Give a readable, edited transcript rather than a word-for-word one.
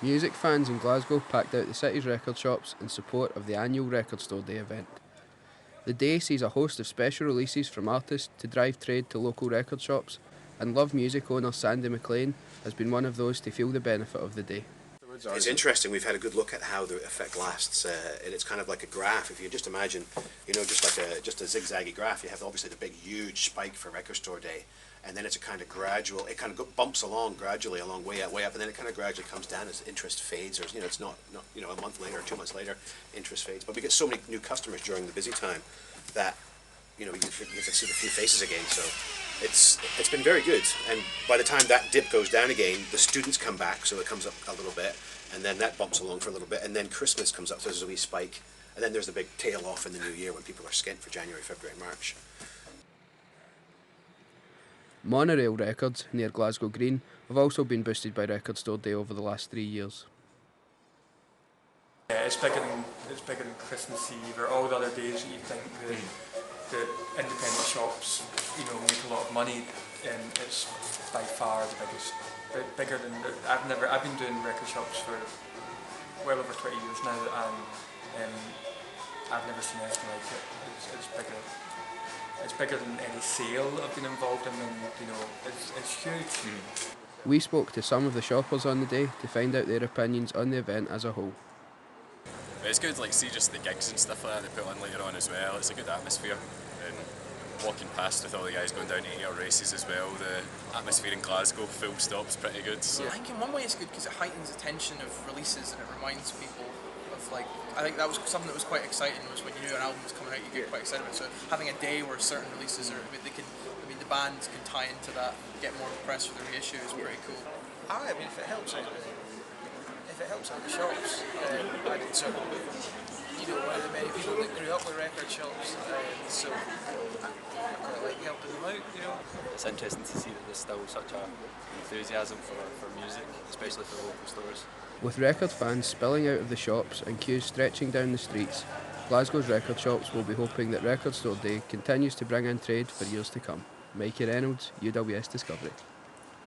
Music fans in Glasgow packed out the city's record shops in support of the annual Record Store Day event. The day sees a host of special releases from artists to drive trade to local record shops, and Love music owner Sandy McLean has been one of those to feel the benefit of the day. It's interesting. We've had a good look at how the effect lasts, and it's kind of like a graph. If you just imagine, just a zigzaggy graph, you have obviously the big, huge spike for Record Store Day, and then it's a kind of gradual. It kind of bumps along gradually, way up, and then it kind of gradually comes down as interest fades, or it's not a month later or 2 months later, interest fades. But we get so many new customers during the busy time that you get to see the few faces again. So it's been very good, and by the time that dip goes down again, the students come back, so it comes up a little bit, and then that bumps along for a little bit, and then Christmas comes up, so there's a wee spike, and then there's the big tail off in the new year when people are skint for January, February, March. Monorail records near Glasgow Green have also been boosted by Record Store Day over the last 3 years. Yeah, it's bigger than Christmas Eve or all the other days that you think the independent shops, make a lot of money, and it's by far the biggest. Bigger than I've been doing record shops for well over 20 years now, and I've never seen anything like it. It's bigger. It's bigger than any sale I've been involved in, and it's huge. We spoke to some of the shoppers on the day to find out their opinions on the event as a whole. It's good, see just the gigs and stuff like that they put on later on as well. It's a good atmosphere, and walking past with all the guys going down to 8-hour races as well. The atmosphere in Glasgow, full stop, is pretty good. So. I think in one way it's good because it heightens the tension of releases, and it reminds people of I think that was something that was quite exciting, was when you knew an album was coming out, you get quite excited about it. So having a day where certain releases are, the bands can tie into that, get more press for the reissue is pretty cool. I mean, if it helps out the shops, I did sort of, one of the many people that grew up with record shops, so I quite like helping them out, It's interesting to see that there's still such an enthusiasm for music, especially for local stores. With record fans spilling out of the shops and queues stretching down the streets, Glasgow's record shops will be hoping that Record Store Day continues to bring in trade for years to come. Mikey Reynolds, UWS Discovery.